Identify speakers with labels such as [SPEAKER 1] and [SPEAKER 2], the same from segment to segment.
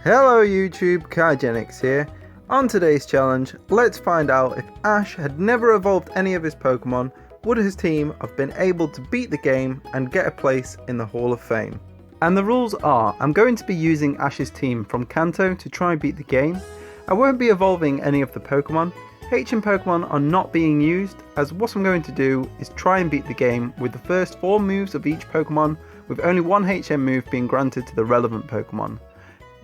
[SPEAKER 1] Hello YouTube, Onyx here. On today's challenge, let's find out if Ash had never evolved any of his Pokemon, would his team have been able to beat the game and get a place in the Hall of Fame? And the rules are, I'm going to be using Ash's team from Kanto to try and beat the game. I won't be evolving any of the Pokemon. HM Pokemon are not being used, as what I'm going to do is try and beat the game with the first 4 moves of each Pokemon, with only one HM move being granted to the relevant Pokemon.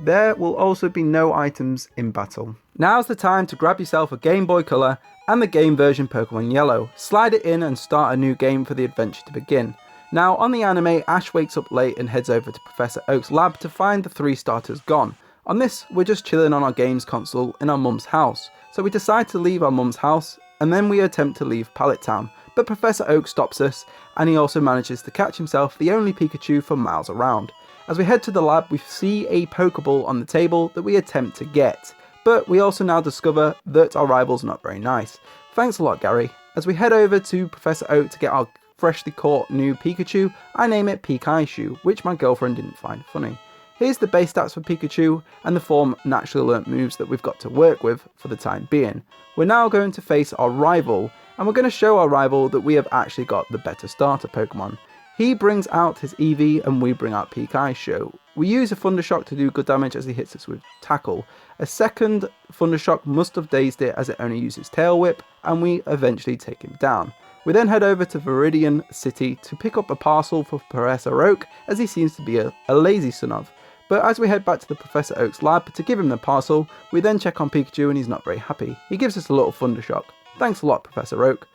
[SPEAKER 1] There will also be no items in battle. Now's the time to grab yourself a Game Boy Color and the game version Pokemon Yellow, slide it in and start a new game for the adventure to begin. Now on the anime, Ash wakes up late and heads over to Professor Oak's lab to find the 3 starters gone. On this, we're just chilling on our games console in our mum's house, so we decide to leave our mum's house and then we attempt to leave Pallet Town, but Professor Oak stops us and he also manages to catch himself the only Pikachu for miles around. As we head to the lab, we see a Pokeball on the table that we attempt to get, but we also now discover that our rival's not very nice. Thanks a lot, Gary. As we head over to Professor Oak to get our freshly caught new Pikachu, I name it Pikachu, which my girlfriend didn't find funny. Here's the base stats for Pikachu and the 4 naturally learnt moves that we've got to work with for the time being. We're now going to face our rival, and we're going to show our rival that we have actually got the better starter Pokemon. He brings out his Eevee and we bring out Pikachu. We use a Thundershock to do good damage as he hits us with Tackle. A second Thundershock must have dazed it as it only uses Tail Whip, and we eventually take him down. We then head over to Viridian City to pick up a parcel for Professor Oak, as he seems to be a lazy son of. But as we head back to the Professor Oak's lab to give him the parcel, we then check on Pikachu and he's not very happy. He gives us a little Thundershock. Thanks a lot, Professor Oak.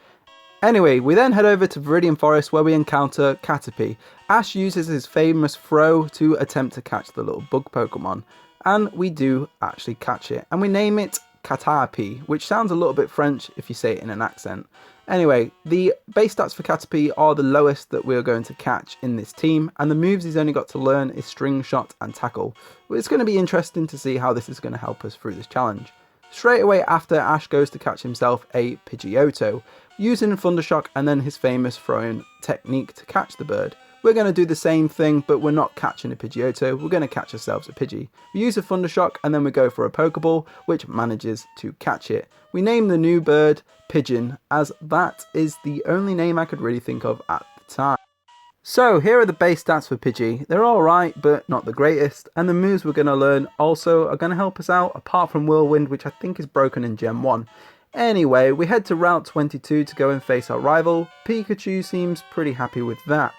[SPEAKER 1] Anyway, we then head over to Viridian Forest where we encounter Caterpie. Ash uses his famous throw to attempt to catch the little bug Pokemon, and we do actually catch it, and we name it Caterpie, which sounds a little bit French if you say it in an accent. Anyway, the base stats for Caterpie are the lowest that we're going to catch in this team, and the moves he's only got to learn is String Shot and Tackle. It's going to be interesting to see how this is going to help us through this challenge. Straight away after, Ash goes to catch himself a Pidgeotto, using Thundershock and then his famous throwing technique to catch the bird. We're going to do the same thing, but we're not catching a Pidgeotto, we're going to catch ourselves a Pidgey. We use a Thundershock and then we go for a Pokeball, which manages to catch it. We name the new bird Pigeon, as that is the only name I could really think of at the time. So here are the base stats for Pidgey. They're alright, but not the greatest, and the moves we're going to learn also are going to help us out, apart from Whirlwind, which I think is broken in Gen 1. Anyway, we head to Route 22 to go and face our rival. Pikachu seems pretty happy with that.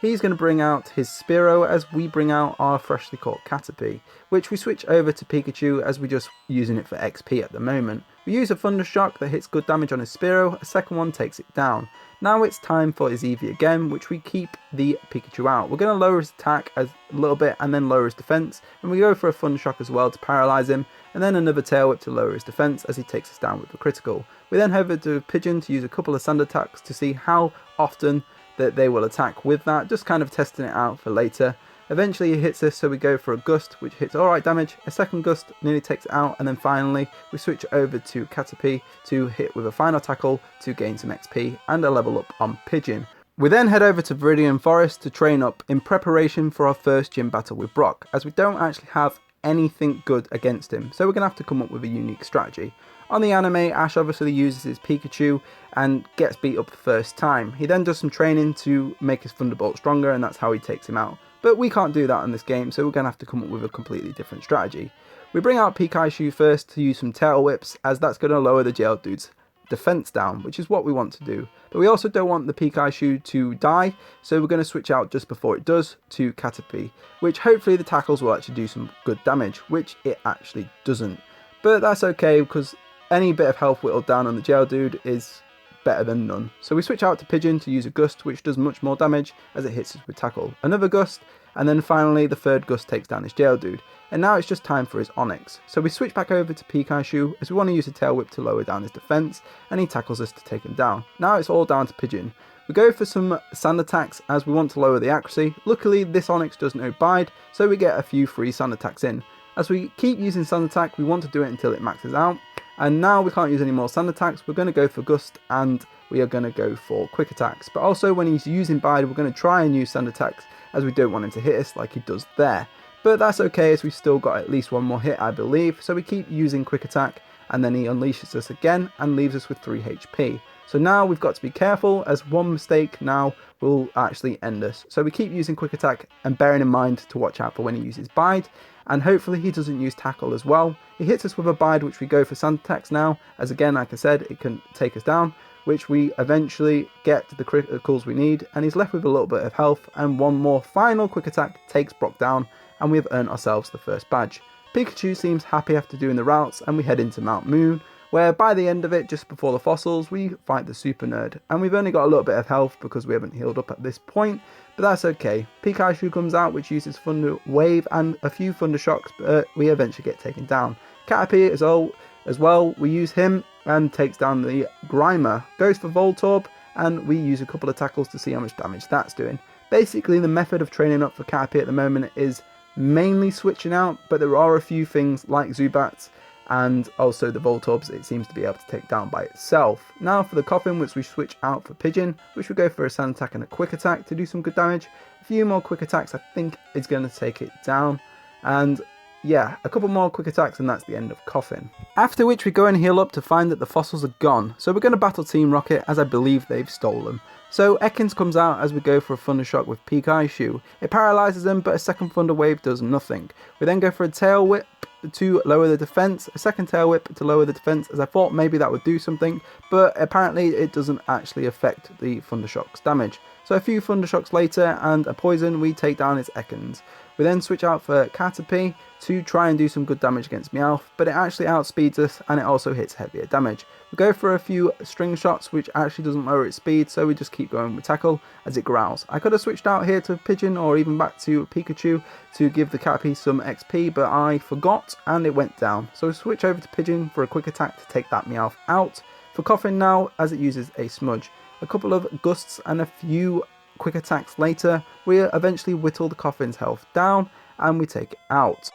[SPEAKER 1] He's going to bring out his Spearow as we bring out our freshly caught Caterpie, which we switch over to Pikachu as we're just using it for XP at the moment. We use a Thundershock that hits good damage on his Spearow, a second one takes it down. Now it's time for his Eevee again, which we keep the Pikachu out. We're going to lower his attack a little bit and then lower his defense, and we go for a Thundershock as well to paralyze him, and then another Tail Whip to lower his defense as he takes us down with the critical. We then head over to Pigeon to use a couple of sand attacks to see how often that they will attack with that, just kind of testing it out for later. Eventually he hits us, so we go for a Gust, which hits alright damage, a second Gust nearly takes it out, and then finally we switch over to Caterpie to hit with a final tackle to gain some XP and a level up on Pigeon. We then head over to Viridian Forest to train up in preparation for our first gym battle with Brock, as we don't actually have anything good against him, so we're going to have to come up with a unique strategy. On the anime, Ash obviously uses his Pikachu and gets beat up the first time. He then does some training to make his Thunderbolt stronger, and that's how he takes him out. But we can't do that in this game, so we're going to have to come up with a completely different strategy. We bring out Pikachu first to use some Tail Whips, as that's going to lower the Geodude's defense down, which is what we want to do. But we also don't want the Pikachu to die, so we're going to switch out just before it does to Caterpie, which hopefully the tackles will actually do some good damage, which it actually doesn't. But that's okay, because any bit of health whittled down on the Geodude is better than none. So we switch out to Pigeon to use a Gust, which does much more damage as it hits us with Tackle. Another Gust, and then finally the third Gust takes down his Geodude. And now it's just time for his Onyx. So we switch back over to Pikachu as we want to use a Tail Whip to lower down his defense, and he tackles us to take him down. Now it's all down to Pigeon. We go for some sand attacks as we want to lower the accuracy. Luckily this Onyx does no bide, so we get a few free sand attacks in. As we keep using sand attack, we want to do it until it maxes out. And now we can't use any more sand attacks, we're going to go for Gust and we are going to go for quick attacks. But also when he's using Bide, we're going to try and use sand attacks as we don't want him to hit us like he does there. but that's okay as we've still got at least one more hit, I believe. So we keep using Quick Attack, and then he unleashes us again and leaves us with 3 HP. So now we've got to be careful, as one mistake now will actually end us. So we keep using Quick Attack and bearing in mind to watch out for when he uses Bide, and hopefully he doesn't use Tackle as well. He hits us with a Bide, which we go for Sand Attacks now, as again, like I said, it can take us down, which we eventually get the criticals we need, and he's left with a little bit of health, and one more final Quick Attack takes Brock down, and we've earned ourselves the first badge. Pikachu seems happy after doing the routes, and we head into Mount Moon, where by the end of it, just before the fossils, we fight the Super Nerd, and we've only got a little bit of health because we haven't healed up at this point, but that's okay. Pikachu comes out, which uses Thunder Wave and a few Thunder Shocks, but we eventually get taken down. Caterpie as well, we use him and takes down the Grimer, goes for Voltorb, and we use a couple of tackles to see how much damage that's doing. Basically, the method of training up for Caterpie at the moment is mainly switching out, but there are a few things like Zubats and also the Voltorbs it seems to be able to take down by itself. Now for the Coffin, which we switch out for Pigeon, which we go for a Sand Attack and a Quick Attack to do some good damage. A few more Quick Attacks I think is going to take it down, and yeah, a couple more Quick Attacks and that's the end of Coffin. After which we go and heal up to find that the fossils are gone, so we're going to battle Team Rocket as I believe they've stolen them. So Ekans comes out as we go for a Thunder Shock with Pikachu. It paralyzes him, but a second Thunder Wave does nothing. We then go for a Tail Whip to lower the defense, a second Tail Whip to lower the defense, as I thought maybe that would do something, but apparently it doesn't actually affect the Thunder Shock's damage. So a few Thunder Shocks later and a Poison, we take down its Ekans. We then switch out for Caterpie to try and do some good damage against Meowth, but it actually outspeeds us and it also hits heavier damage. We go for a few String Shots, which actually doesn't lower its speed, so we just keep going with Tackle as it growls. I could have switched out here to Pigeon or even back to Pikachu to give the Caterpie some XP, but I forgot and it went down. So we switch over to Pigeon for a Quick Attack to take that Meowth out. For Coffin now, as it uses a Smudge. A couple of Gusts and a few Quick Attacks later, we eventually whittle the Coffin's health down and we take it out.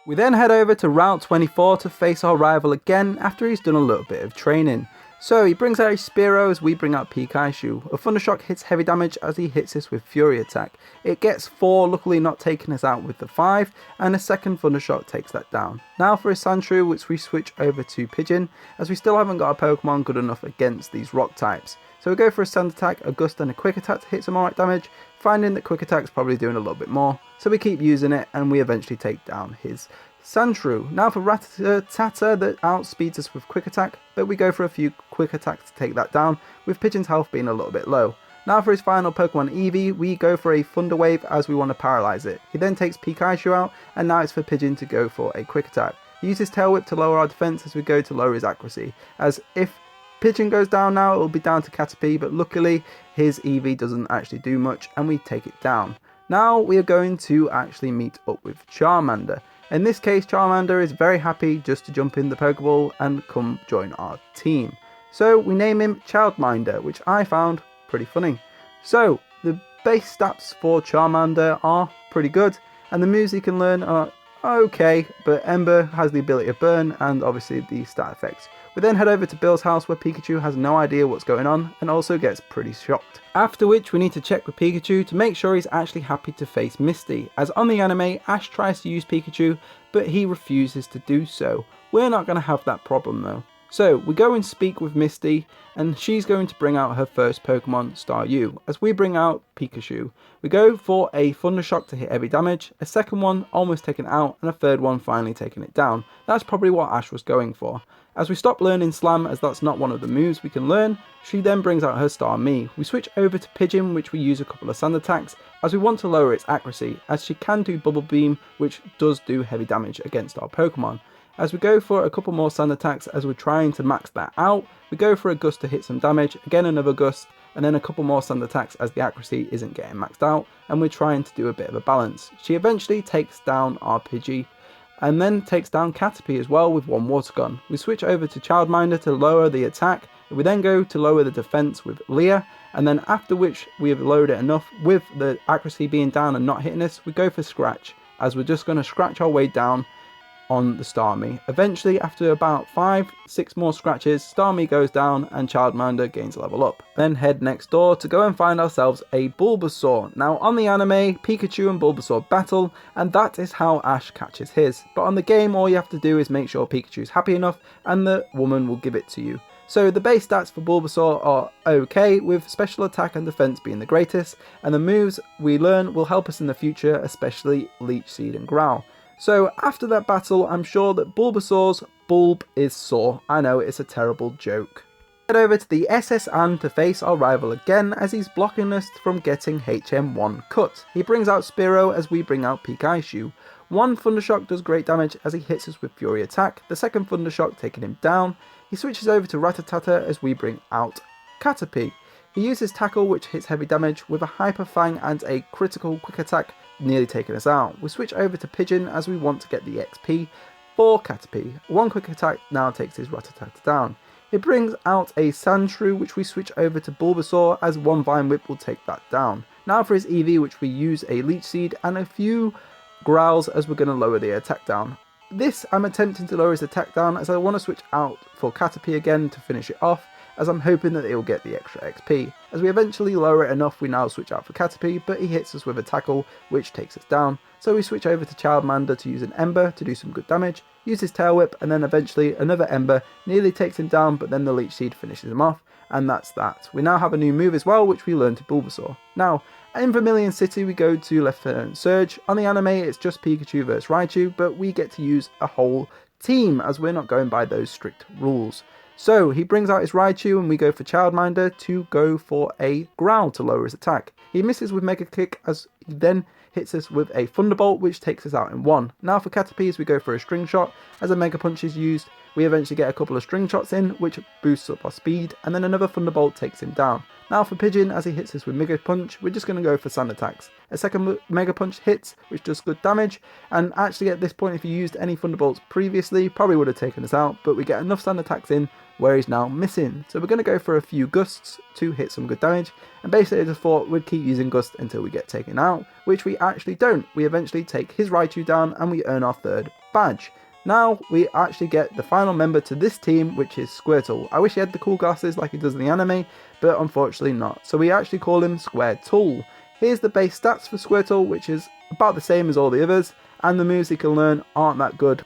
[SPEAKER 1] We then head over to Route 24 to face our rival again after he's done a little bit of training. So he brings out his Spearow as we bring out Pikachu. A Thunder Shock hits heavy damage as he hits us with Fury Attack. It gets 4, luckily not taking us out with the 5, and a second Thunder Shock takes that down. Now for a Sandshrew, which we switch over to Pigeon, as we still haven't got a Pokemon good enough against these rock types. So we go for a Sand Attack, a Gust and a Quick Attack to hit some alright damage, finding that Quick Attack's probably doing a little bit more, so we keep using it and we eventually take down his Sandshrew. Now for Rattata, that outspeeds us with Quick Attack, but we go for a few Quick Attacks to take that down, with Pigeon's health being a little bit low. Now for his final Pokemon Eevee, we go for a Thunder Wave as we want to paralyze it. He then takes Pikachu out, and now it's for Pigeon to go for a Quick Attack. He uses Tail Whip to lower our defense as we go to lower his accuracy, as if Pigeon goes down now, it will be down to Caterpie, but luckily his Eevee doesn't actually do much and we take it down. Now we are going to actually meet up with Charmander. In this case, Charmander is very happy just to jump in the Pokeball and come join our team. So we name him Childminder, which I found pretty funny. So the base stats for Charmander are pretty good, and the moves he can learn are okay, but Ember has the ability of Burn and obviously the stat effects. We then head over to Bill's house where Pikachu has no idea what's going on and also gets pretty shocked. After which we need to check with Pikachu to make sure he's actually happy to face Misty, as on the anime Ash tries to use Pikachu but he refuses to do so. We're not going to have that problem though. So we go and speak with Misty and she's going to bring out her first Pokemon, Staryu, as we bring out Pikachu. We go for a Thunder Shock to hit heavy damage, a second one almost taken out, and a third one finally taking it down. That's probably what Ash was going for. As we stop learning Slam, as that's not one of the moves we can learn, she then brings out her Starmie. We switch over to Pigeon, which we use a couple of Sand Attacks, as we want to lower its accuracy, as she can do Bubble Beam, which does do heavy damage against our Pokemon. As we go for a couple more Sand Attacks as we're trying to max that out, we go for a Gust to hit some damage, again another Gust, and then a couple more Sand Attacks as the accuracy isn't getting maxed out, and we're trying to do a bit of a balance. She eventually takes down our Pidgey, and then takes down Caterpie as well with one Water Gun. We switch over to Childminder to lower the attack, and we then go to lower the defense with Leah, and then after which we have lowered it enough with the accuracy being down and not hitting us, we go for Scratch, as we're just going to scratch our way down on the Starmie. Eventually, after about 5-6 more scratches, Starmie goes down and Childminder gains a level up. Then head next door to go and find ourselves a Bulbasaur. Now on the anime, Pikachu and Bulbasaur battle, and that is how Ash catches his. But on the game, all you have to do is make sure Pikachu is happy enough and the woman will give it to you. So the base stats for Bulbasaur are okay, with special attack and defense being the greatest, and the moves we learn will help us in the future, especially Leech Seed and Growl. So after that battle, I'm sure that Bulbasaur's bulb is sore. I know, it's a terrible joke. Head over to the SS Anne to face our rival again, as he's blocking us from getting HM1 cut. He brings out Spearow as we bring out Pikachu. One Thundershock does great damage as he hits us with Fury Attack, the second Thundershock taking him down. He switches over to Rattata as we bring out Caterpie. He uses Tackle, which hits heavy damage, with a Hyper Fang and a critical Quick Attack, nearly taking us out. We switch over to Pigeon as we want to get the XP for Caterpie. One Quick Attack now takes his Rattata down. It brings out a Sandshrew, which we switch over to Bulbasaur as one Vine Whip will take that down. Now for his EV, which we use a Leech Seed and a few Growls as we're going to lower the attack down. This I'm attempting to lower his attack down as I want to switch out for Caterpie again to finish it off, as I'm hoping that it will get the extra XP. As we eventually lower it enough, we now switch out for Caterpie, but he hits us with a Tackle, which takes us down. So we switch over to Childminder to use an Ember to do some good damage, use his Tail Whip, and then eventually another Ember nearly takes him down, but then the Leech Seed finishes him off, and that's that. We now have a new move as well, which we learn to Bulbasaur. Now, in Vermilion City, we go to Lieutenant Surge. On the anime, it's just Pikachu versus Raichu, but we get to use a whole team, as we're not going by those strict rules. So he brings out his Raichu and we go for Childminder to go for a Growl to lower his attack. He misses with Mega Kick as he then hits us with a Thunderbolt, which takes us out in one. Now for Caterpie, we go for a String Shot. As a Mega Punch is used, we eventually get a couple of String Shots in, which boosts up our speed, and then another Thunderbolt takes him down. Now for Pigeon, as he hits us with Mega Punch, we're just going to go for Sand Attacks. A second Mega Punch hits, which does good damage, and actually at this point, if you used any Thunderbolts previously, probably would have taken us out, but we get enough Sand Attacks in where he's now missing. So we're going to go for a few Gusts to hit some good damage, and basically I just thought we'd keep using Gust until we get taken out, which we actually don't. We eventually take his Raichu down and we earn our third badge. Now we actually get the final member to this team, which is Squirtle. I wish he had the cool glasses like he does in the anime, but unfortunately not. So we actually call him Squirtle. Here's the base stats for Squirtle, which is about the same as all the others, and the moves he can learn aren't that good.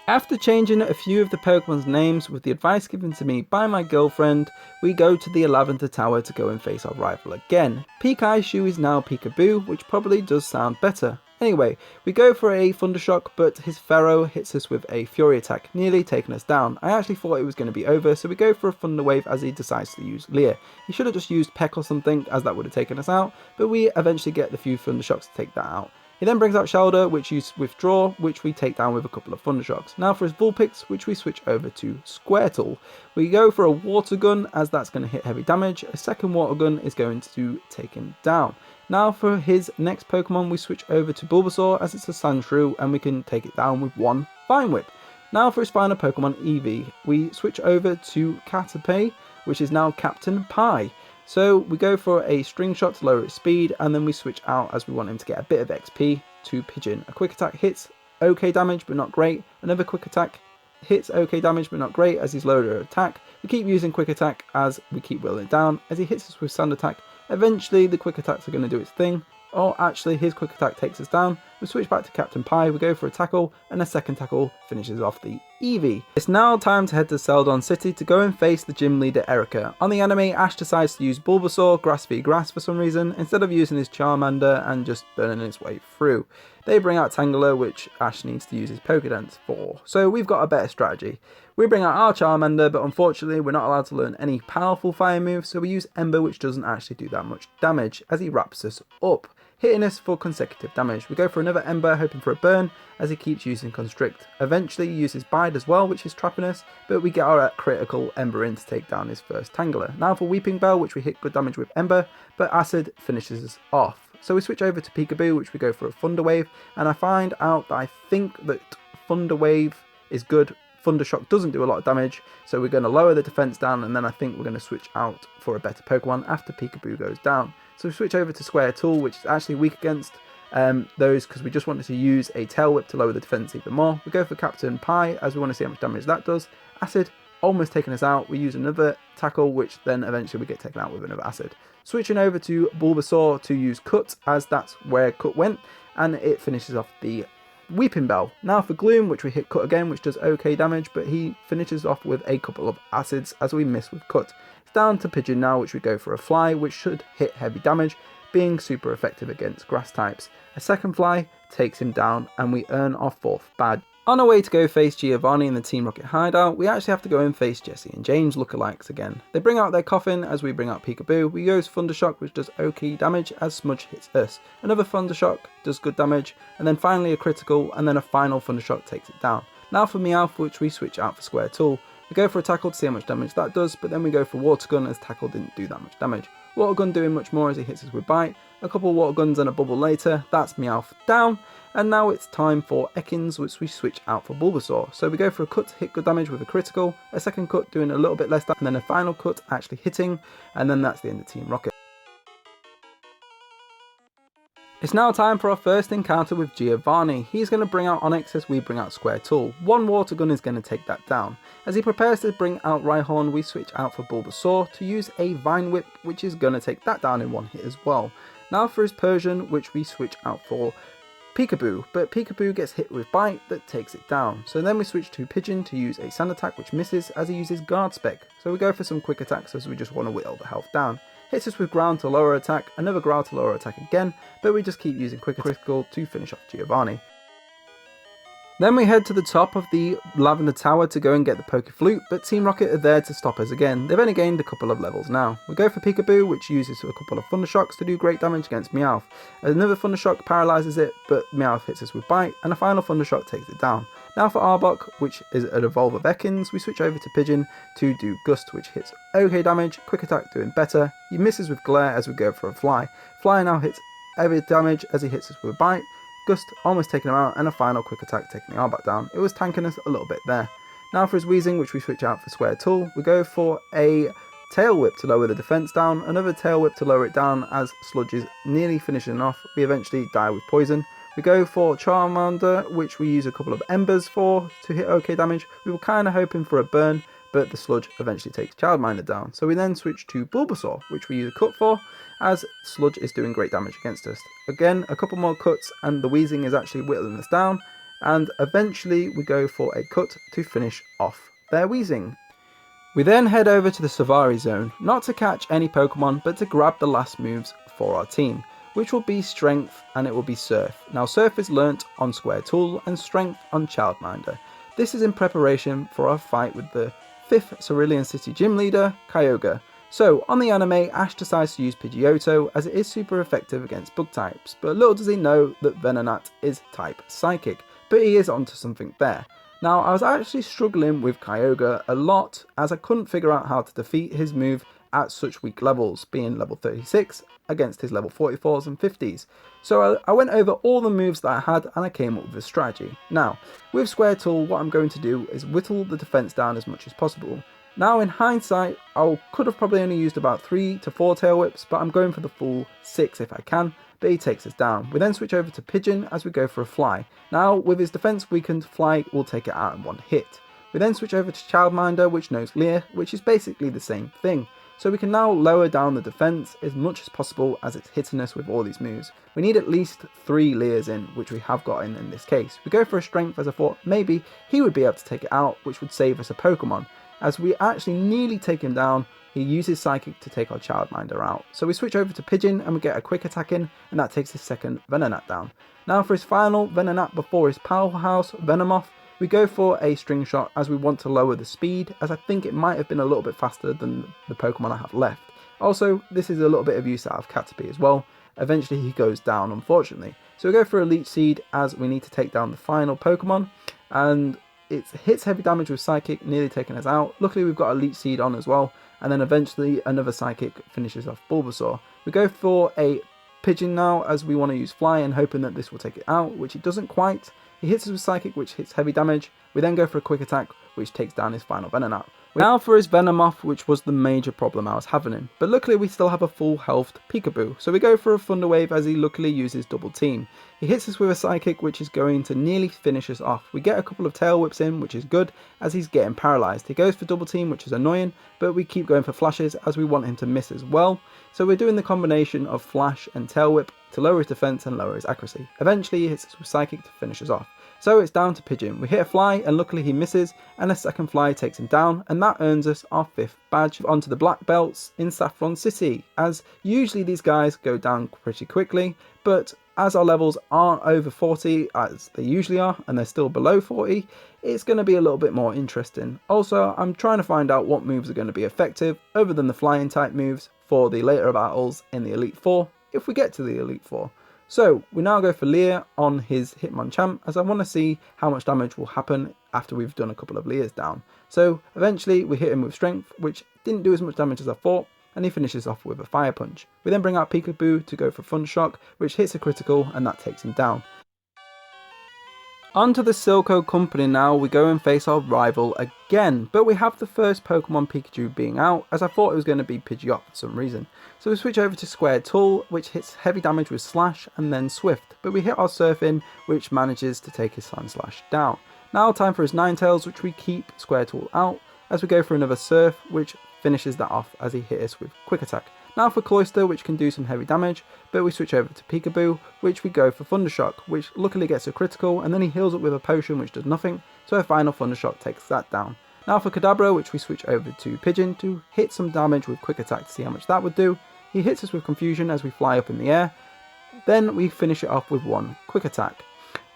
[SPEAKER 1] After changing a few of the Pokemon's names with the advice given to me by my girlfriend, we go to the Lavender Tower to go and face our rival again. Pikachu is now Peekaboo, which probably does sound better. Anyway, we go for a Thundershock, but his Pharaoh hits us with a Fury Attack, nearly taking us down. I actually thought it was going to be over, so we go for a Thunder Wave as he decides to use Leer. He should have just used Peck or something, as that would have taken us out, but we eventually get the few Thundershocks to take that out. He then brings out Shellder, which uses Withdraw, which we take down with a couple of Thundershocks. Now for his Vulpix, which we switch over to Squirtle. We go for a Water Gun, as that's going to hit heavy damage. A second Water Gun is going to take him down. Now for his next Pokemon, we switch over to Bulbasaur, as it's a Sandshrew, and we can take it down with one Vine Whip. Now for his final Pokemon, Eevee, we switch over to Caterpie, which is now Captain Pie. So we go for a String Shot to lower its speed, and then we switch out as we want him to get a bit of XP to Pigeon. A Quick Attack hits okay damage, but not great. Another Quick Attack hits okay damage, but not great, as he's lowered her attack. We keep using Quick Attack as we keep whittling it down. As he hits us with Sand Attack, eventually the Quick Attacks are going to do its thing. Or actually, his Quick Attack takes us down. We switch back to Captain Pie, we go for a Tackle, and a second Tackle finishes off the Eevee. It's now time to head to Celadon City to go and face the gym leader Erica. On the anime, Ash decides to use Bulbasaur, Grass v Grass for some reason, instead of using his Charmander and just burning his way through. They bring out Tangela, which Ash needs to use his Pokédance for. So we've got a better strategy. We bring out our Charmander, but unfortunately we're not allowed to learn any powerful fire moves, so we use Ember, which doesn't actually do that much damage, as he wraps us up, hitting us for consecutive damage. We go for another Ember, hoping for a burn, as he keeps using Constrict. Eventually he uses Bide as well, which is trapping us, but we get our critical Ember in to take down his first Tangela. Now for Weeping Bell, which we hit good damage with Ember, but Acid finishes us off. So we switch over to Peekaboo, which we go for a Thunder Wave, and I find out that I think that Thunder Wave is good. Thundershock doesn't do a lot of damage, so we're going to lower the defense down, and then I think we're going to switch out for a better Pokemon after Peekaboo goes down. So we switch over to Squirtle, which is actually weak against those because we just wanted to use a Tail Whip to lower the defense even more. We go for Captain Pie as we want to see how much damage that does. Acid, almost taking us out. We use another tackle, which then eventually we get taken out with another Acid. Switching over to Bulbasaur to use Cut, as that's where Cut went, and it finishes off the Weeping Bell. Now for Gloom, which we hit Cut again, which does okay damage, but he finishes off with a couple of Acids as we miss with Cut. It's down to Pigeon now, which we go for a Fly, which should hit heavy damage, being super effective against grass types. A second Fly takes him down, and we earn our 4th badge. On our way to go face Giovanni in the Team Rocket hideout, we actually have to go and face Jesse and James lookalikes again. They bring out their coffin as we bring out Peekaboo. We use Thundershock, which does okay damage as Smudge hits us. Another Thundershock does good damage, and then finally a critical, and then a final Thundershock takes it down. Now for Meowth, which we switch out for Square Tool. We go for a Tackle to see how much damage that does, but then we go for Water Gun as Tackle didn't do that much damage. Water Gun doing much more as he hits us with Bite. A couple Water Guns and a Bubble later, that's Meowth down. And now it's time for Ekans, which we switch out for Bulbasaur. So we go for a Cut to hit good damage with a critical, a second Cut doing a little bit less damage, and then a final Cut actually hitting, and then that's the end of Team Rocket. It's now time for our first encounter with Giovanni. He's going to bring out Onyx as we bring out Square Tool. One Water Gun is going to take that down. As he prepares to bring out Rhyhorn, we switch out for Bulbasaur to use a Vine Whip, which is going to take that down in one hit as well. Now for his Persian, which we switch out for Peekaboo, but Peekaboo gets hit with Bite that takes it down. So then we switch to Pigeon to use a Sand Attack, which misses as he uses Guard Spec. So we go for some quick attacks as we just want to whittle the health down. Hits us with Ground to lower attack, another Ground to lower attack again, but we just keep using quick critical to finish off Giovanni. Then we head to the top of the Lavender Tower to go and get the Poke Flute, but Team Rocket are there to stop us again. They've only gained a couple of levels now. We go for Peekaboo, which uses a couple of Thundershocks to do great damage against Meowth. Another Thundershock paralyzes it, but Meowth hits us with Bite, and a final Thundershock takes it down. Now for Arbok, which is an evolve of Ekans, we switch over to Pigeon to do Gust, which hits okay damage, Quick Attack doing better. He misses with Glare as we go for a Fly. Fly now hits heavy damage as he hits us with Bite. Gust almost taking him out, and a final Quick Attack taking the Arbok down. It was tanking us a little bit there. Now for his Weezing, which we switch out for Square Tool, we go for a Tail Whip to lower the defense down, another Tail Whip to lower it down as Sludge is nearly finishing off. We eventually die with Poison. We go for Charmander, which we use a couple of Embers for to hit okay damage. We were kind of hoping for a Burn, but the Sludge eventually takes Childminder down. So we then switch to Bulbasaur, which we use a Cut for, as Sludge is doing great damage against us. Again, a couple more cuts, and the Weezing is actually whittling us down, and eventually we go for a Cut to finish off their Weezing. We then head over to the Safari Zone, not to catch any Pokemon, but to grab the last moves for our team, which will be Strength and it will be Surf. Now Surf is learnt on Square Tool and Strength on Childminder. This is in preparation for our fight with the 5th Cerulean City Gym Leader, Kyogre. So, on the anime, Ash decides to use Pidgeotto as it is super effective against bug types, but little does he know that Venonat is type Psychic, but he is onto something there. Now, I was actually struggling with Kyogre a lot as I couldn't figure out how to defeat his move at such weak levels, being level 36 against his level 44s and 50s. So I went over all the moves that I had and I came up with a strategy. Now, with Square Tool, what I'm going to do is whittle the defense down as much as possible. Now in hindsight, I could have probably only used about 3 to 4 Tail Whips, but I'm going for the full 6 if I can, but he takes us down. We then switch over to Pigeon as we go for a Fly. Now with his defense weakened, Fly will take it out in one hit. We then switch over to Childminder, which knows Leer, which is basically the same thing. So we can now lower down the defense as much as possible as it's hitting us with all these moves. We need at least 3 Leers in, which we have got in this case. We go for a Strength as I thought maybe he would be able to take it out, which would save us a Pokemon. As we actually nearly take him down, he uses Psychic to take our Childminder out. So we switch over to Pigeon and we get a Quick Attack in, and that takes his second Venonat down. Now for his final Venonat before his powerhouse, Venomoth, we go for a String Shot as we want to lower the speed, as I think it might have been a little bit faster than the Pokemon I have left. Also, this is a little bit of use out of Caterpie as well. Eventually he goes down, unfortunately. So we go for a Leech Seed as we need to take down the final Pokemon, and it hits heavy damage with Psychic, nearly taking us out. Luckily we've got a Leech Seed on as well, and then eventually another Psychic finishes off Bulbasaur. We go for a Pigeon now as we want to use Fly and hoping that this will take it out, which it doesn't quite. He hits us with Psychic, which hits heavy damage. We then go for a Quick Attack, which takes down his final Venonat. Now for his Venomoth, which was the major problem I was having him, but luckily we still have a full health Peekaboo, so we go for a Thunder Wave as he luckily uses double team. He hits us with a Psychic, which is going to nearly finish us off. We get a couple of Tail Whips in, which is good, as he's getting paralysed. He goes for double team, which is annoying, but we keep going for flashes as we want him to miss as well. So we're doing the combination of Flash and Tail Whip to lower his defense and lower his accuracy. Eventually he hits us with Psychic to finish us off. So it's down to Pigeon. We hit a fly and luckily he misses, and a second fly takes him down, and that earns us our 5th badge onto the black belts in Saffron City, as usually these guys go down pretty quickly, but as our levels aren't over 40 as they usually are, and they're still below 40, it's going to be a little bit more interesting. Also, I'm trying to find out what moves are going to be effective other than the flying type moves for the later battles in the Elite Four, if we get to the Elite Four. So we now go for Leer on his Hitmonchan, as I want to see how much damage will happen after we've done a couple of Leers down. So eventually we hit him with Strength, which didn't do as much damage as I thought, and he finishes off with a Fire Punch. We then bring out Peekaboo to go for Thunder Shock, which hits a critical and that takes him down. Onto the Silco Company now, we go and face our rival again, but we have the first Pokemon Pikachu being out, as I thought it was going to be Pidgeot for some reason. So we switch over to Squirtle, which hits heavy damage with Slash and then Swift, but we hit our Surf in, which manages to take his Sandslash down. Now time for his Ninetales, which we keep Squirtle out, as we go for another Surf, which finishes that off as he hit us with Quick Attack. Now for Cloister, which can do some heavy damage, but we switch over to Peekaboo, which we go for Thunder Shock, which luckily gets a critical, and then he heals up with a potion which does nothing, so a final Thunder Shock takes that down. Now for Cadabra, which we switch over to Pigeon to hit some damage with Quick Attack to see how much that would do. He hits us with Confusion as we fly up in the air, then we finish it off with one Quick Attack.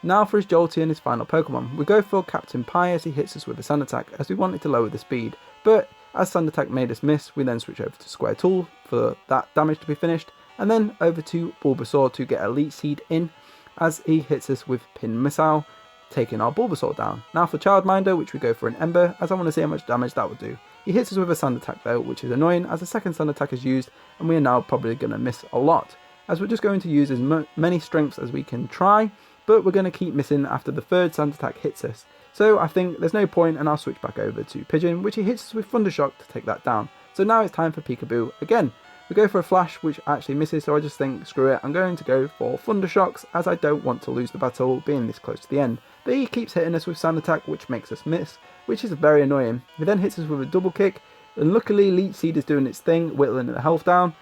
[SPEAKER 1] Now for his Jolteon, his final Pokemon, we go for Captain Pie as he hits us with a Sand Attack, as we wanted to lower the speed, but as Sand Attack made us miss, we then switch over to Squirtle for that damage to be finished, and then over to Bulbasaur to get Elite Seed in, as he hits us with Pin Missile, taking our Bulbasaur down. Now for Childminder, which we go for an Ember, as I want to see how much damage that will do. He hits us with a Sand Attack though, which is annoying, as the second Sand Attack is used, and we are now probably going to miss a lot, as we're just going to use as many strengths as we can try, but we're going to keep missing after the third Sand Attack hits us. So I think there's no point, and I'll switch back over to Pigeon, which he hits us with Thunder Shock to take that down. So now it's time for Peekaboo again. We go for a Flash, which actually misses, so I just think, screw it, I'm going to go for Thunder Shocks, as I don't want to lose the battle being this close to the end. But he keeps hitting us with Sand Attack, which makes us miss, which is very annoying. He then hits us with a Double Kick, and luckily Leech Seed is doing its thing, whittling the health down,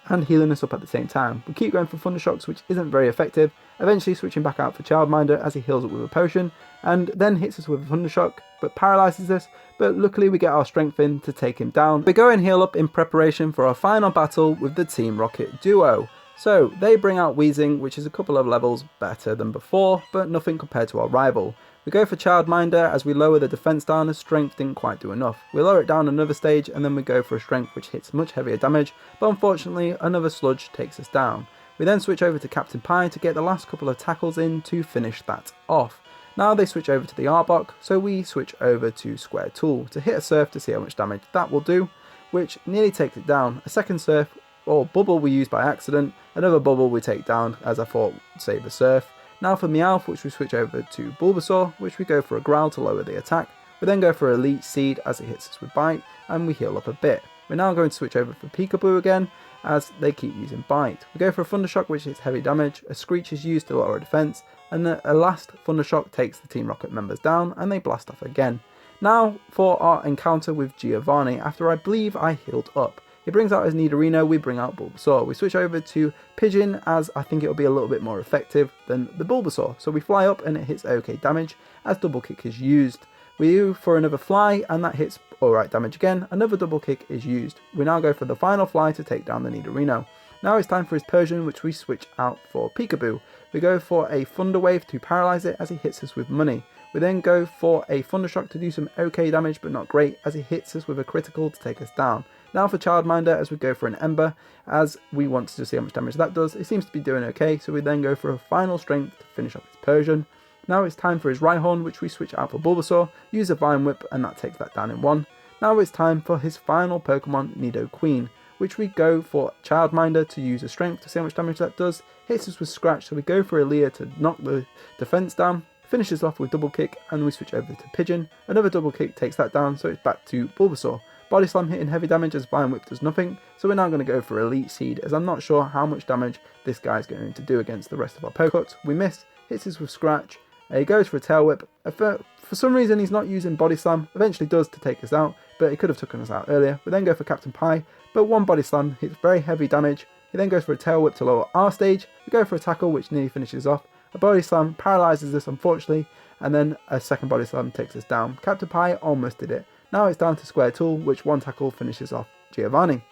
[SPEAKER 1] and healing us up at the same time. We keep going for Thunder Shocks, which isn't very effective, eventually switching back out for Childminder as he heals up with a potion, and then hits us with a Thunder Shock, but paralyses us, but luckily we get our Strength in to take him down. We go and heal up in preparation for our final battle with the Team Rocket duo. So they bring out Weezing, which is a couple of levels better than before, but nothing compared to our rival. We go for Childminder as we lower the defense down, as Strength didn't quite do enough. We lower it down another stage, and then we go for a Strength which hits much heavier damage, but unfortunately another Sludge takes us down. We then switch over to Captain Pie to get the last couple of tackles in to finish that off. Now they switch over to the Arbok, so we switch over to Squirtle to hit a Surf to see how much damage that will do, which nearly takes it down. A second Surf or Bubble we use by accident, another Bubble we take down as I thought would save the Surf. Now for Meowth, which we switch over to Bulbasaur, which we go for a Growl to lower the attack. We then go for Elite Seed as it hits us with Bite, and we heal up a bit. We're now going to switch over for Peekaboo again, as they keep using Bite. We go for a Thunder Shock, which hits heavy damage, a Screech is used to lower defense, and a last Thunder Shock takes the Team Rocket members down, and they blast off again. Now for our encounter with Giovanni, after I believe I healed up. He brings out his Nidorino, we bring out Bulbasaur. We switch over to Pigeon, as I think it'll be a little bit more effective than the Bulbasaur. So we fly up and it hits okay damage, as Double Kick is used. We go for another fly, and that hits alright damage again. Another Double Kick is used. We now go for the final fly to take down the Nidorino. Now it's time for his Persian, which we switch out for Peekaboo. We go for a Thunder Wave to paralyze it as he hits us with Money. We then go for a Thunder Shock to do some okay damage, but not great, as he hits us with a critical to take us down. Now for Childminder, as we go for an Ember, as we want to see how much damage that does. It seems to be doing okay, so we then go for a final Strength to finish off his Persian. Now it's time for his Rhyhorn, which we switch out for Bulbasaur, use a Vine Whip, and that takes that down in one. Now it's time for his final Pokemon, Nidoqueen, which we go for Childminder to use a Strength to see how much damage that does. Hits us with Scratch, so we go for a Leer to knock the defense down, finishes off with double kick, and we switch over to Pigeon. Another double kick takes that down, so it's back to Bulbasaur. Body Slam hitting heavy damage as Vine Whip does nothing, so we're now going to go for Elite Seed, as I'm not sure how much damage this guy's going to do against the rest of our Pokecuts. We miss, hits us with Scratch, he goes for a Tail Whip. For some reason he's not using Body Slam, eventually does to take us out, but he could have taken us out earlier. We then go for Captain Pie, but one Body Slam hits very heavy damage. He then goes for a Tail Whip to lower our stage. We go for a Tackle, which nearly finishes off. A Body Slam paralyzes us, unfortunately, and then a second Body Slam takes us down. Captain Pie almost did it. Now it's down to Squirtle, which one tackle finishes off Giovanni.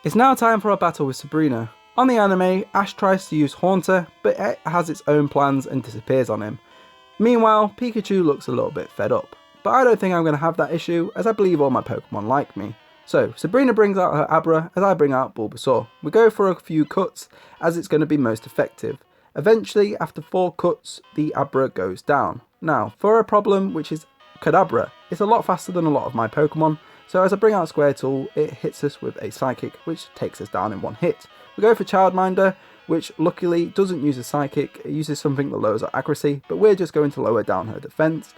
[SPEAKER 1] It's now time for our battle with Sabrina. On the anime, Ash tries to use Haunter, but it has its own plans and disappears on him. Meanwhile, Pikachu looks a little bit fed up, but I don't think I'm going to have that issue, as I believe all my Pokemon like me. So, Sabrina brings out her Abra as I bring out Bulbasaur. We go for a few cuts, as it's going to be most effective. Eventually, after 4 cuts, the Abra goes down. Now, for a problem which is Cadabra, it's a lot faster than a lot of my Pokemon, so as I bring out Squirtle, it hits us with a Psychic, which takes us down in one hit. We go for Childminder, which luckily doesn't use a Psychic, it uses something that lowers our accuracy, but we're just going to lower down her defense.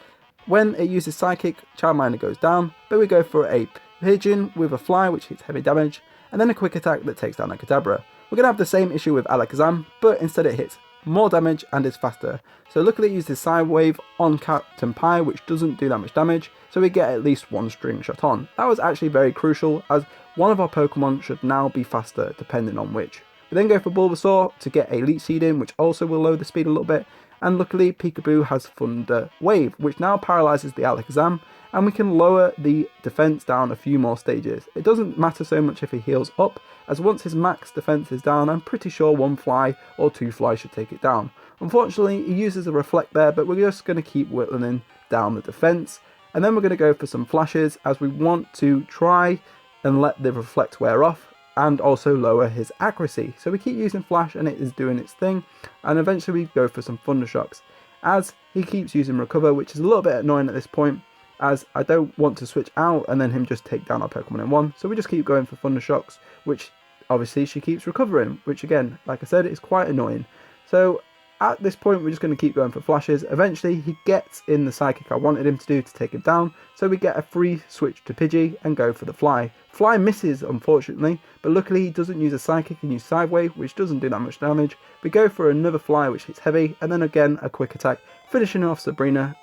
[SPEAKER 1] When it uses Psychic, Childminder goes down, but we go for a Pigeon with a Fly, which hits heavy damage, and then a Quick Attack that takes down a Cadabra. We're going to have the same issue with Alakazam, but instead it hits more damage and is faster. So luckily it uses Side Wave on Captain Pie, which doesn't do that much damage, so we get at least one string shot on. That was actually very crucial, as one of our Pokemon should now be faster depending on which. We then go for Bulbasaur to get a Leech Seed in, which also will lower the speed a little bit, and luckily Peekaboo has Thunder Wave, which now paralyzes the Alakazam, and we can lower the defense down a few more stages. It doesn't matter so much if he heals up, as once his max defense is down, I'm pretty sure 1 Fly or 2 Fly should take it down. Unfortunately, he uses a Reflect there, but we're just going to keep whittling down the defense, and then we're going to go for some flashes, as we want to try and let the Reflect wear off, and also lower his accuracy. So we keep using Flash and it is doing its thing, and eventually we go for some Thunder Shocks, as he keeps using Recover, which is a little bit annoying at this point, as I don't want to switch out and then him just take down our Pokemon in one. So we just keep going for Thunder Shocks, which obviously she keeps recovering, which again, like I said, is quite annoying. So at this point we're just going to keep going for flashes. Eventually he gets in the Psychic I wanted him to do to take him down, so we get a free switch to Pidgey and go for the Fly. Fly misses unfortunately, but luckily he doesn't use a Psychic and use Side Wave, which doesn't do that much damage. We go for another Fly which hits heavy, and then again a Quick Attack, finishing off Sabrina.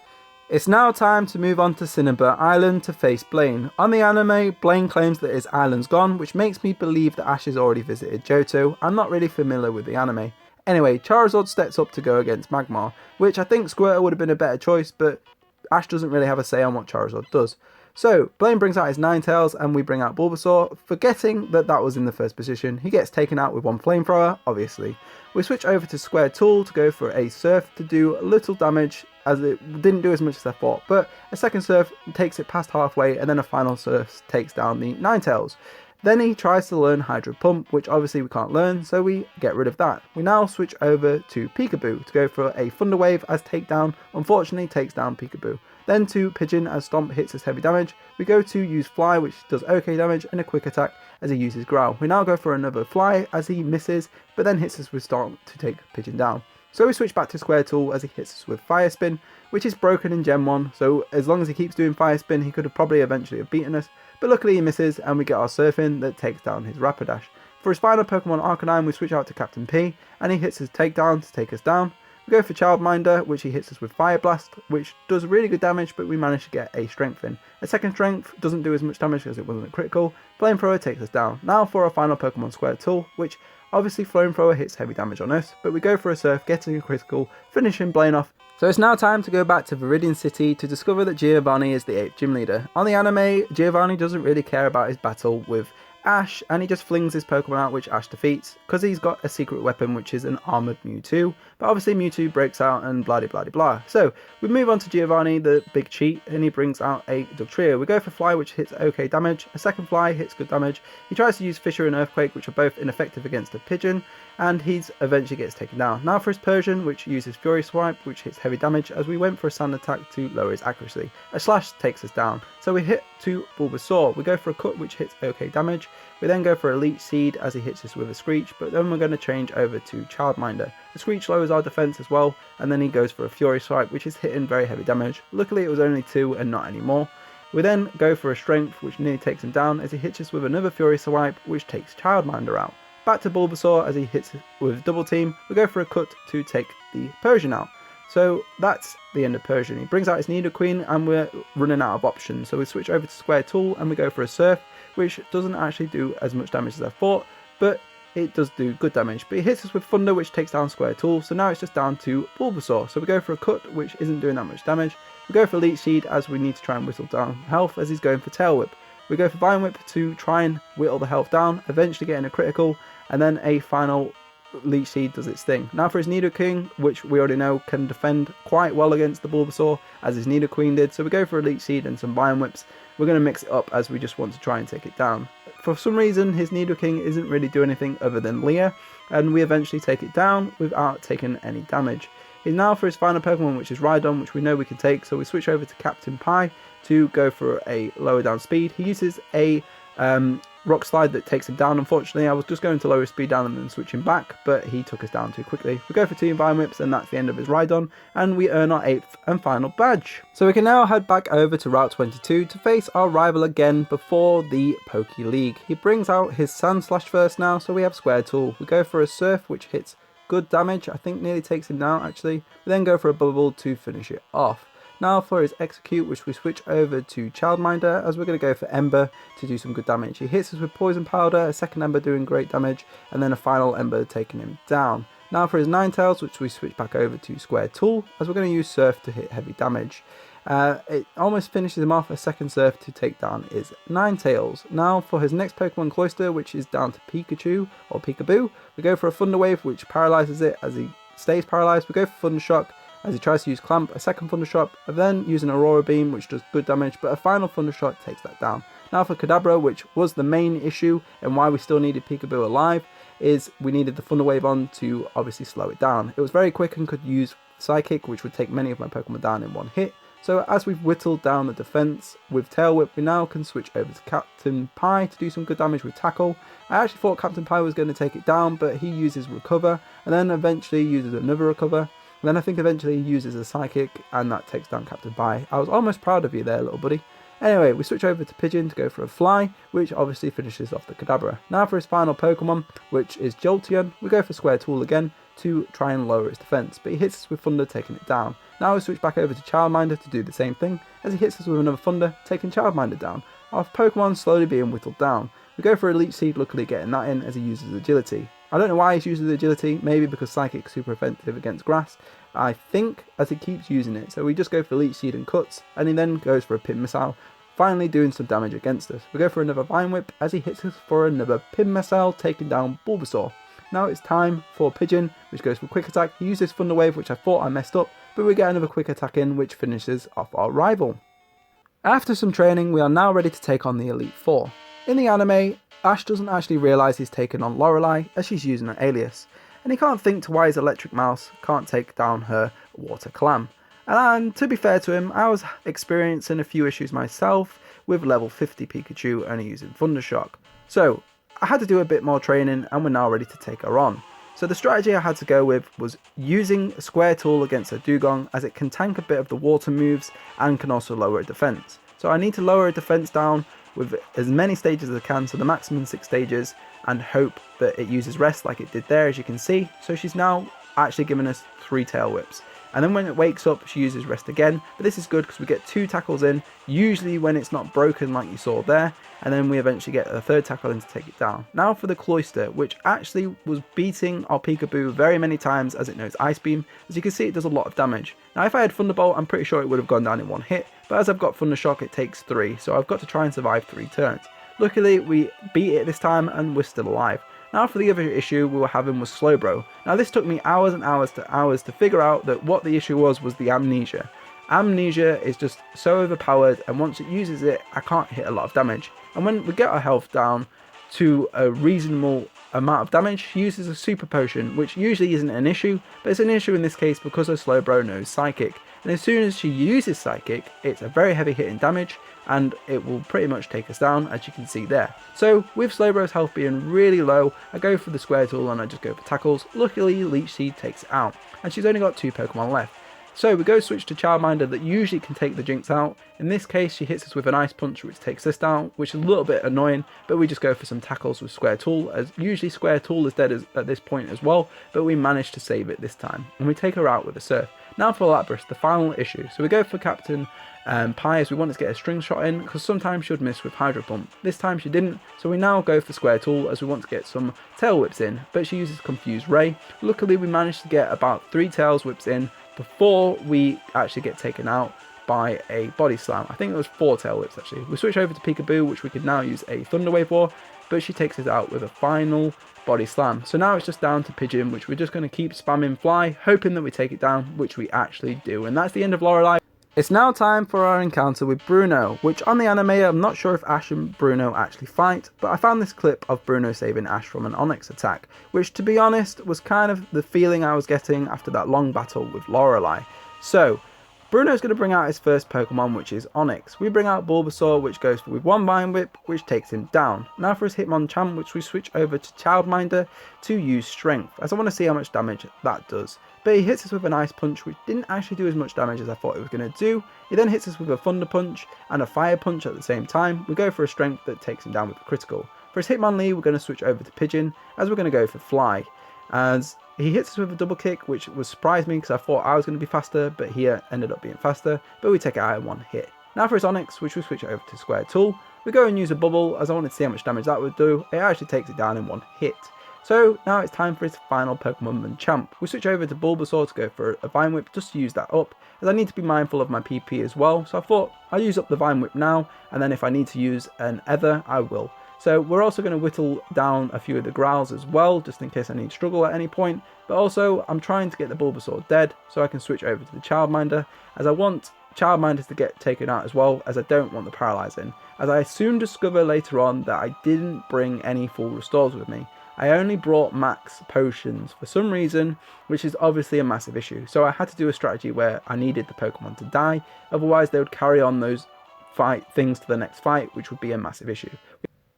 [SPEAKER 1] It's now time to move on to Cinnabar Island to face Blaine. On the anime, Blaine claims that his island's gone, which makes me believe that Ash has already visited Johto. I'm not really familiar with the anime. Anyway, Charizard steps up to go against Magmar, which I think Squirtle would have been a better choice, but Ash doesn't really have a say on what Charizard does. So, Blaine brings out his Ninetales and we bring out Bulbasaur, forgetting that that was in the first position. He gets taken out with one Flamethrower, obviously. We switch over to Squirtle to go for a Surf to do a little damage, as it didn't do as much as I thought, but a second Surf takes it past halfway, and then a final Surf takes down the Ninetales. Then he tries to learn Hydro Pump, which obviously we can't learn, so we get rid of that. We now switch over to Peekaboo to go for a Thunder Wave as takedown, unfortunately takes down Peekaboo. Then to Pigeon as Stomp hits us heavy damage. We go to use Fly, which does okay damage, and a Quick Attack as he uses Growl. We now go for another Fly as he misses, but then hits us with Stomp to take Pigeon down. So we switch back to Squirtle as he hits us with Fire Spin, which is broken in Gen 1, so as long as he keeps doing Fire Spin, he could have probably eventually have beaten us, but luckily he misses and we get our Surfing that takes down his Rapidash. For his final Pokemon Arcanine, we switch out to Captain P, and he hits his Takedown to take us down. We go for Childminder, which he hits us with Fire Blast, which does really good damage, but we manage to get a Strength in. A second Strength doesn't do as much damage as it wasn't critical. Flamethrower takes us down. Now for our final Pokemon Squirtle, which obviously Flamethrower hits heavy damage on us, but we go for a Surf, getting a critical, finishing Blaine off. So it's now time to go back to Viridian City to discover that Giovanni is the 8th gym leader. On the anime, Giovanni doesn't really care about his battle with Ash, and he just flings his Pokemon out, which Ash defeats, because he's got a secret weapon which is an armoured Mewtwo, but obviously Mewtwo breaks out and blah blah blah blah. So we move on to Giovanni, the big cheat, and he brings out a Dugtrio. We go for Fly, which hits okay damage, a second Fly hits good damage. He tries to use Fissure and Earthquake, which are both ineffective against a Pigeon, and he eventually gets taken down. Now for his Persian, which uses Fury Swipe, which hits heavy damage, as we went for a Sand Attack to lower his accuracy. A Slash takes us down. So we hit to Bulbasaur. We go for a Cut, which hits okay damage. We then go for a Leech Seed as he hits us with a Screech, but then we're going to change over to Childminder. The Screech lowers our defense as well, and then he goes for a Fury Swipe, which is hitting very heavy damage. Luckily it was only 2 and not anymore. We then go for a Strength, which nearly takes him down as he hits us with another Fury Swipe, which takes Childminder out. Back to Bulbasaur as he hits with Double Team. We go for a Cut to take the Persian out. So that's the end of Persian. He brings out his Nidoqueen and we're running out of options. So we switch over to Square Tool and we go for a Surf, which doesn't actually do as much damage as I thought, but it does do good damage. But he hits us with Thunder, which takes down Square Tool. So now it's just down to Bulbasaur. So we go for a Cut, which isn't doing that much damage. We go for Leech Seed as we need to try and whittle down health as he's going for Tail Whip. We go for Vine Whip to try and whittle the health down, eventually getting a critical, and then a final Leech Seed does its thing. Now for his Nidoking, which we already know can defend quite well against the Bulbasaur, as his Nidoqueen did, so we go for a Leech Seed and some Vine Whips. We're going to mix it up as we just want to try and take it down. For some reason, his Nidoking isn't really doing anything other than Leer, and we eventually take it down without taking any damage. He's now for his final Pokemon, which is Rhydon, which we know we can take, so we switch over to Captain Pie to go for a lower down speed. He uses a Rock Slide that takes him down. Unfortunately, I was just going to lower his speed down and then switching back, but he took us down too quickly. We go for 2 Vine Whips and that's the end of his Rhydon, and we earn our 8th and final badge. So we can now head back over to Route 22 to face our rival again before the Poke League. He brings out his Sandslash first now, so we have Square Tool. We go for a Surf, which hits good damage, I think nearly takes him down actually. We then go for a Bubble to finish it off. Now for his Execute, which we switch over to Childminder as we're going to go for Ember to do some good damage. He hits us with Poison Powder, a second Ember doing great damage, and then a final Ember taking him down. Now for his Ninetales, which we switch back over to Square Tool as we're going to use Surf to hit heavy damage. It almost finishes him off. A second Surf to take down his Ninetales. Now for his next Pokemon, Cloister, which is down to Pikachu or Peekaboo, we go for a Thunder Wave, which paralyzes it as he stays paralyzed. We go for Thunder Shock as he tries to use Clamp, a second Thunder Shock, and then use an Aurora Beam, which does good damage, but a final Thunder Shock takes that down. Now for Cadabra, which was the main issue and why we still needed Peekaboo alive, is we needed the Thunder Wave on to obviously slow it down. It was very quick and could use Psychic, which would take many of my Pokemon down in one hit. So as we've whittled down the defense with Tail Whip, we now can switch over to Captain Pie to do some good damage with Tackle. I actually thought Captain Pie was going to take it down, but he uses Recover, and then eventually uses another Recover. And then I think eventually he uses a Psychic, and that takes down Captain Pie. I was almost proud of you there, little buddy. Anyway, we switch over to Pigeon to go for a Fly, which obviously finishes off the Cadabra. Now for his final Pokemon, which is Jolteon, we go for Square Tool again to try and lower its defense, but he hits us with Thunder, taking it down. Now we switch back over to Childminder to do the same thing, as he hits us with another Thunder, taking Childminder down. Our Pokemon slowly being whittled down. We go for a Leech Seed, luckily getting that in as he uses Agility. I don't know why he's using Agility, maybe because Psychic's super effective against grass, I think, as he keeps using it. So we just go for Leech Seed and cuts, and he then goes for a Pin Missile, finally doing some damage against us. We go for another Vine Whip as he hits us for another Pin Missile, taking down Bulbasaur. Now it's time for Pigeon, which goes for Quick Attack. He uses Thunder Wave, which I thought I messed up, but we get another Quick Attack in, which finishes off our rival. After some training, we are now ready to take on the Elite Four. In the anime, Ash doesn't actually realise he's taken on Lorelei as she's using her alias, and he can't think to why his electric mouse can't take down her water clam. And to be fair to him, I was experiencing a few issues myself with level 50 Pikachu only using Thunder Shock. So I had to do a bit more training and we're now ready to take her on. So the strategy I had to go with was using a Square Tool against her Dugong, as it can tank a bit of the water moves and can also lower her defense. So I need to lower her defense down with as many stages as I can, so the maximum 6 stages, and hope that it uses rest like it did there, as you can see. So she's now actually giving us 3 Tail Whips. And then when it wakes up, she uses rest again, but this is good because we get 2 tackles in, usually when it's not broken like you saw there, and then we eventually get a 3rd tackle in to take it down. Now for the Cloister, which actually was beating our Peekaboo very many times as it knows Ice Beam. As you can see, it does a lot of damage. Now if I had Thunderbolt, I'm pretty sure it would have gone down in 1 hit, but as I've got Thunder Shock, it takes 3, so I've got to try and survive 3 turns. Luckily, we beat it this time and we're still alive. Now for the other issue we were having was Slowbro. Now this took me hours and hours to figure out that what the issue was the Amnesia. Amnesia is just so overpowered, and once it uses it, I can't hit a lot of damage. And when we get our health down to a reasonable amount of damage, she uses a Super Potion, which usually isn't an issue, but it's an issue in this case because her Slowbro knows Psychic. and as soon as she uses Psychic, it's a very heavy hitting damage, and it will pretty much take us down, as you can see there. So with Slowbro's health being really low, I go for the Squirtle and I just go for tackles. Luckily Leech Seed takes it out, and she's only got 2 Pokemon left. So we go switch to Childminder that usually can take the Jinx out. In this case she hits us with an Ice Punch which takes this down, which is a little bit annoying, but we just go for some tackles with Squirtle, as usually Squirtle is dead at this point as well, but we managed to save it this time, and we take her out with a Surf. Now for Lapras, the final issue. So we go for Captain Pie as we wanted to get a String Shot in, because sometimes she would miss with Hydro Pump. This time she didn't, so we now go for Squirtle as we want to get some Tail Whips in, but she uses Confused Ray. Luckily we managed to get about 3 Tails Whips in before we actually get taken out by a Body Slam. I think it was 4 Tail Whips actually. We switch over to Peekaboo, which we could now use a Thunder Wave for, but she takes us out with a final Body Slam. So now it's just down to Pigeon, which we're just going to keep spamming Fly, hoping that we take it down, which we actually do. And that's the end of Lorelei. It's now time for our encounter with Bruno, which on the anime I'm not sure if Ash and Bruno actually fight, but I found this clip of Bruno saving Ash from an Onyx attack, which to be honest was kind of the feeling I was getting after that long battle with Lorelei. So Bruno's going to bring out his first Pokemon, which is Onyx. We bring out Bulbasaur, which goes with 1 Vine Whip, which takes him down. Now for his Hitmonchan, which we switch over to Childminder to use Strength, as I want to see how much damage that does. But he hits us with an Ice Punch, which didn't actually do as much damage as I thought it was going to do. He then hits us with a Thunder Punch and a Fire Punch at the same time. We go for a Strength that takes him down with a critical. For his Hitmonlee, we're going to switch over to Pigeon, as we're going to go for Fly. As he hits us with a Double Kick, which was surprised me because I thought I was going to be faster, but he ended up being faster, but we take it out in 1 hit. Now for his Onyx, which we switch over to Squirtle, we go and use a Bubble, as I wanted to see how much damage that would do. It actually takes it down in 1 hit. So now it's time for his final Pokemon Machamp. We switch over to Bulbasaur to go for a Vine Whip just to use that up, as I need to be mindful of my PP as well, so I thought I'll use up the Vine Whip now, and then if I need to use an Ether, I will. So we're also going to whittle down a few of the Growls as well, just in case I need to struggle at any point, but also I'm trying to get the Bulbasaur dead, so I can switch over to the Childminder, as I want Childminders to get taken out as well, as I don't want the Paralyzing, as I soon discover later on that I didn't bring any full restores with me. I only brought max potions for some reason, which is obviously a massive issue. So I had to do a strategy where I needed the Pokemon to die, otherwise they would carry on those things to the next fight, which would be a massive issue.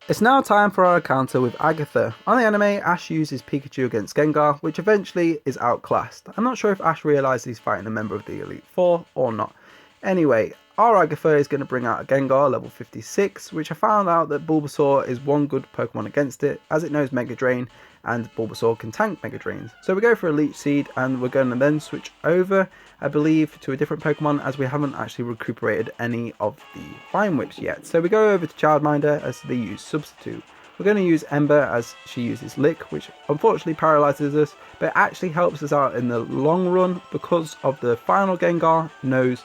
[SPEAKER 1] It's now time for our encounter with Agatha. On the anime, Ash uses Pikachu against Gengar, which eventually is outclassed. I'm not sure if Ash realises he's fighting a member of the Elite Four or not. Anyway, our Agatha is going to bring out a Gengar level 56, which I found out that Bulbasaur is one good Pokemon against it, as it knows Mega Drain, and Bulbasaur can tank Mega Drains. So we go for a Leech Seed, and we're going to then switch over, I believe, to a different Pokemon, as we haven't actually recuperated any of the Vine Whips yet. So we go over to Childminder as they use Substitute. We're going to use Ember as she uses Lick, which unfortunately paralyzes us, but it actually helps us out in the long run because of the final Gengar knows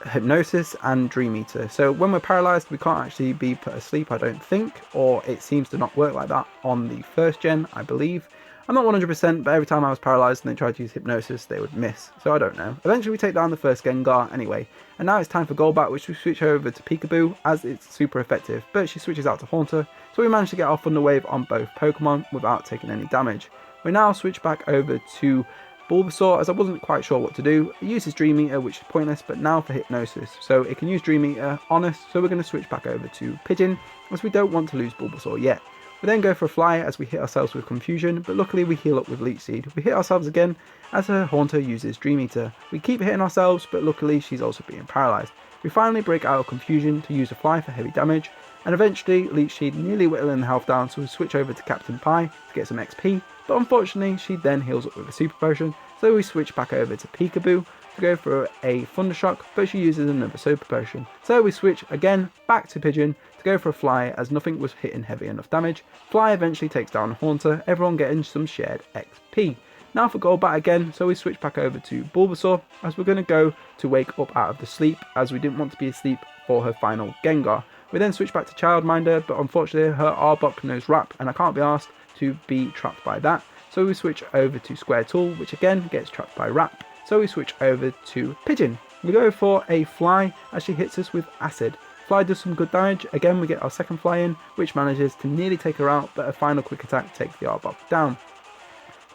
[SPEAKER 1] Hypnosis and Dream Eater. So when we're paralyzed, we can't actually be put asleep, I don't think, or it seems to not work like that on the first gen, I believe. I'm not 100%, but every time I was paralyzed and they tried to use Hypnosis, they would miss, so I don't know. Eventually we take down the first Gengar anyway, and now it's time for Golbat, which we switch over to Peekaboo, as it's super effective, but she switches out to Haunter, so we managed to get our Thunder Wave on both Pokemon without taking any damage. We now switch back over to Bulbasaur, as I wasn't quite sure what to do. It uses Dream Eater, which is pointless, but now for Hypnosis. So it can use Dream Eater on us, so we're going to switch back over to Pigeon, as we don't want to lose Bulbasaur yet. We then go for a Fly as we hit ourselves with Confusion, but luckily we heal up with Leech Seed. We hit ourselves again as her Haunter uses Dream Eater. We keep hitting ourselves, but luckily she's also being paralysed. We finally break out of Confusion to use a Fly for heavy damage, and eventually Leech Seed nearly whittling the health down, so we switch over to Captain Pie to get some XP, but unfortunately she then heals up with a Super Potion, so we switch back over to Peekaboo to go for a Thunder Shock, but she uses another Super Potion. So we switch again back to Pigeon to go for a Fly, as nothing was hitting heavy enough damage. Fly eventually takes down Haunter, everyone getting some shared XP. Now for Golbat again, so we switch back over to Bulbasaur, as we're going to go to wake up out of the sleep, as we didn't want to be asleep for her final Gengar. We then switch back to Childminder, but unfortunately her Arbok knows Wrap, and I can't be asked to be trapped by that. So we switch over to Squirtle, which again gets trapped by Wrap. So we switch over to Pigeon. We go for a Fly as she hits us with Acid. Fly does some good damage. Again we get our second Fly in, which manages to nearly take her out, but a final quick attack takes the Arbok down.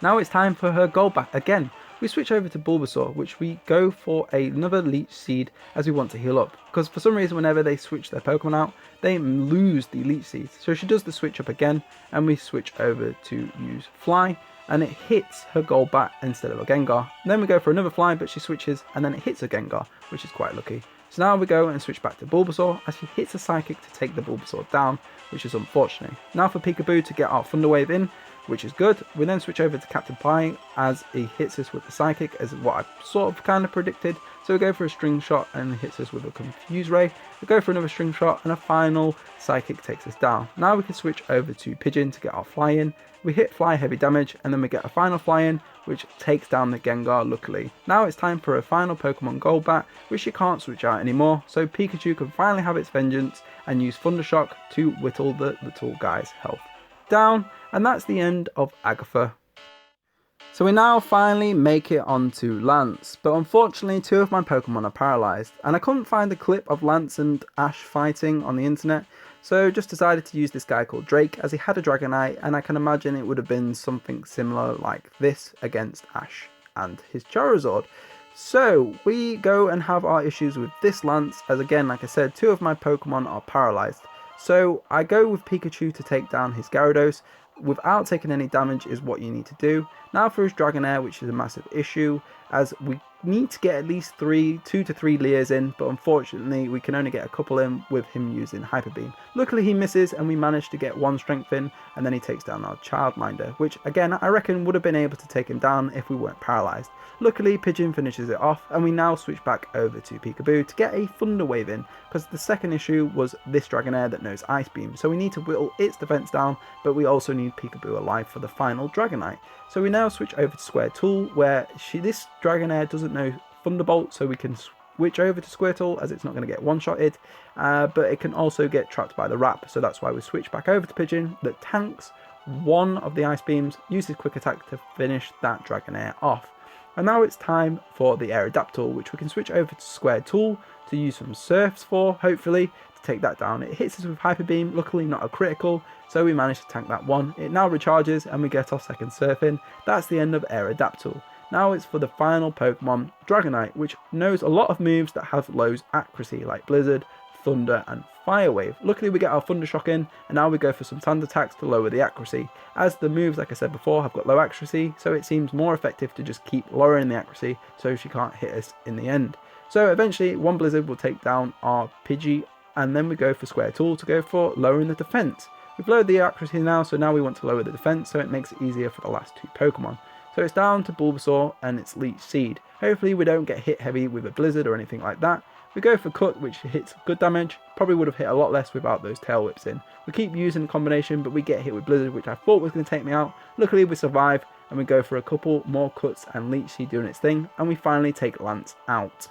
[SPEAKER 1] Now it's time for her Golbat again. we switch over to Bulbasaur, which we go for another Leech Seed as we want to heal up, because for some reason whenever they switch their Pokemon out, they lose the Leech Seeds. So she does the switch up again, and we switch over to use Fly, and it hits her Golbat instead of a Gengar. And then we go for another Fly, but she switches, and then it hits a Gengar, which is quite lucky. So now we go and switch back to Bulbasaur as she hits a Psychic to take the Bulbasaur down, which is unfortunate. Now for Peekaboo to get our Thunder Wave in, which is good. We then switch over to Captain Pie as he hits us with the Psychic, as what I sort of kind of predicted. So we go for a String Shot and he hits us with a Confuse Ray. We go for another String Shot and a final Psychic takes us down. Now we can switch over to Pigeon to get our Fly in. We hit Fly heavy damage and then we get a final Fly in, which takes down the Gengar luckily. Now it's time for a final Pokemon Golbat, which she can't switch out anymore, so Pikachu can finally have its vengeance and use Thunder Shock to whittle the little guy's health down. And that's the end of Agatha. So we now finally make it onto Lance, but unfortunately 2 of my Pokemon are paralysed, and I couldn't find a clip of Lance and Ash fighting on the internet, so just decided to use this guy called Drake as he had a Dragonite, and I can imagine it would have been something similar like this against Ash and his Charizard. So we go and have our issues with this Lance, as again, like I said, 2 of my Pokemon are paralysed. So I go with Pikachu to take down his Gyarados without taking any damage is what you need to do. Now for his Dragonair, which is a massive issue, as we need to get at least 2 to 3 Leers in, but unfortunately we can only get a couple in with him using Hyper Beam. Luckily he misses and we manage to get 1 Strength in, and then he takes down our Childminder, which again I reckon would have been able to take him down if we weren't paralysed. Luckily Pigeon finishes it off, and we now switch back over to Peekaboo to get a Thunder Wave in, because the second issue was this Dragonair that knows Ice Beam, so we need to whittle its defense down, but we also need Peekaboo alive for the final Dragonite. So we now switch over to Squirtle, where this Dragonair doesn't know Thunderbolt, so we can switch over to Squirtle as it's not going to get one-shotted, but it can also get trapped by the Wrap, so that's why we switch back over to Pigeon that tanks 1 of the Ice Beams, uses Quick Attack to finish that Dragonair off. And now it's time for the Aerodactyl, which we can switch over to Squirtle to use some Surfs for, hopefully, to take that down. It hits us with Hyper Beam, luckily not a critical, so we managed to tank that 1. It now recharges and we get our second Surf in. That's the end of Aerodactyl. Now it's for the final Pokemon, Dragonite, which knows a lot of moves that have low accuracy, like Blizzard, Thunder and Fire Wave. Luckily we get our Thunder Shock in, and now we go for some Sand Attacks to lower the accuracy, as the moves, like I said before, have got low accuracy, so it seems more effective to just keep lowering the accuracy so she can't hit us in the end. So eventually 1 Blizzard will take down our Pidgey, and then we go for Squirtle to go for lowering the defense. We've lowered the accuracy now, so now we want to lower the defense, so it makes it easier for the last 2 Pokemon. So it's down to Bulbasaur and its Leech Seed. Hopefully we don't get hit heavy with a Blizzard or anything like that. We go for Cut, which hits good damage. Probably would have hit a lot less without those Tail Whips in. We keep using the combination, but we get hit with Blizzard, which I thought was going to take me out. Luckily we survive, and we go for a couple more Cuts and Leech Seed doing its thing, and we finally take Lance out.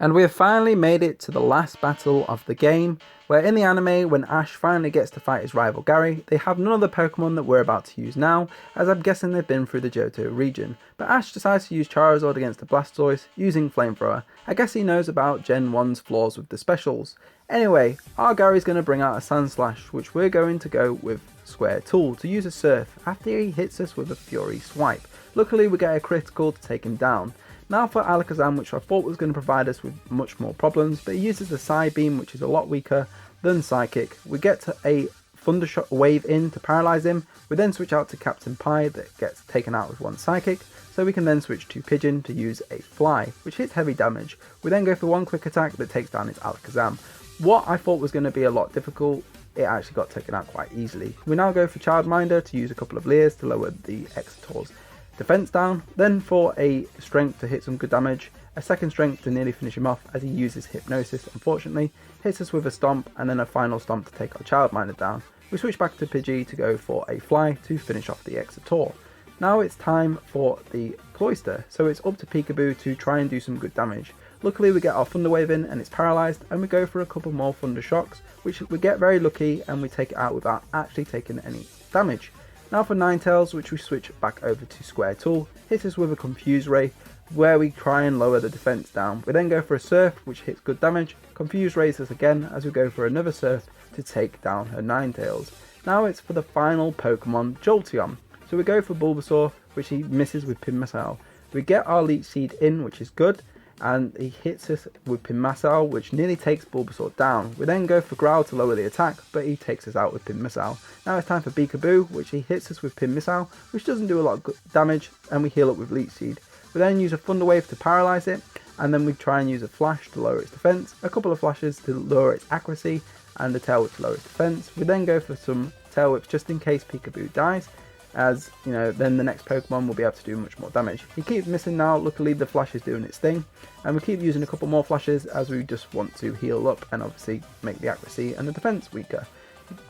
[SPEAKER 1] And we have finally made it to the last battle of the game, where in the anime, when Ash finally gets to fight his rival Gary, they have none of the Pokemon that we're about to use now, as I'm guessing they've been through the Johto region. But Ash decides to use Charizard against the Blastoise, using Flamethrower. I guess he knows about Gen 1's flaws with the specials. Anyway, our Gary's going to bring out a Sandslash, which we're going to go with Squirtle to use a Surf after he hits us with a Fury Swipe. Luckily we get a critical to take him down. Now for Alakazam, which I thought was going to provide us with much more problems, but he uses the Psy Beam, which is a lot weaker than Psychic. We get to a Thunder Shot Wave in to paralyze him. We then switch out to Captain Pie that gets taken out with 1 Psychic, so we can then switch to Pigeon to use a Fly, which hits heavy damage. We then go for 1 Quick Attack that takes down his Alakazam. What I thought was going to be a lot difficult, it actually got taken out quite easily. We now go for Childminder to use a couple of Leers to lower the Exetor's defense down, then for a Strength to hit some good damage, a second Strength to nearly finish him off as he uses Hypnosis unfortunately, hits us with a Stomp, and then a final Stomp to take our Childminder down. We switch back to Pidgey to go for a Fly to finish off the Exetor. Now it's time for the Cloister, so it's up to Peekaboo to try and do some good damage. Luckily we get our Thunder Wave in and it's paralysed, and we go for a couple more Thunder Shocks, which we get very lucky and we take it out without actually taking any damage. Now for Ninetales, which we switch back over to Squirtle, hits us with a Confuse Ray, where we try and lower the defense down. We then go for a Surf, which hits good damage, Confuse Rays us again as we go for another Surf to take down her Ninetales. Now it's for the final Pokemon, Jolteon. So we go for Bulbasaur, which he misses with Pin Missile. We get our Leech Seed in, which is good, and he hits us with Pin Missile, which nearly takes Bulbasaur down. We then go for Growl to lower the attack, but he takes us out with Pin Missile. Now it's time for Pikachu, which he hits us with Pin Missile, which doesn't do a lot of damage, and we heal up with Leech Seed. We then use a Thunder Wave to paralyze it, and then we try and use a Flash to lower its defense, a couple of Flashes to lower its accuracy, and a Tail Whip to lower its defense. We then go for some Tail Whips just in case Pikachu dies, as you know, then the next Pokemon will be able to do much more damage. He keeps missing now, luckily the Flash is doing its thing, and we keep using a couple more Flashes as we just want to heal up and obviously make the accuracy and the defense weaker.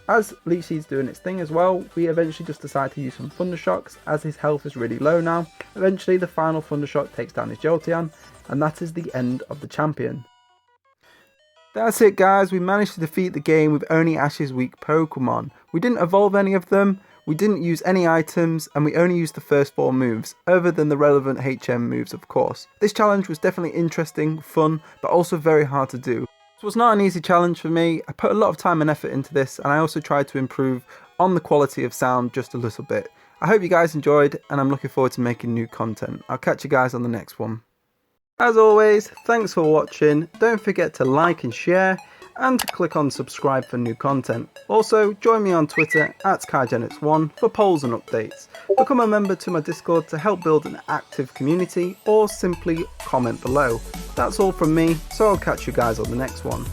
[SPEAKER 1] As Leech Seed's doing its thing as well, we eventually just decide to use some Thunder Shocks as his health is really low now. Eventually the final Thunder Shock takes down his Jolteon, and that is the end of the champion. That's it guys, we managed to defeat the game with only Ash's weak Pokemon. We didn't evolve any of them, we didn't use any items, and we only used the first 4 moves, other than the relevant HM moves of course. This challenge was definitely interesting, fun, but also very hard to do. This was not an easy challenge for me. I put a lot of time and effort into this, and I also tried to improve on the quality of sound just a little bit. I hope you guys enjoyed, and I'm looking forward to making new content. I'll catch you guys on the next one. As always, thanks for watching. Don't forget to like and share, and to click on subscribe for new content. Also, join me on Twitter at KaiGenix1 for polls and updates. Become a member to my Discord to help build an active community, or simply comment below. That's all from me, so I'll catch you guys on the next one.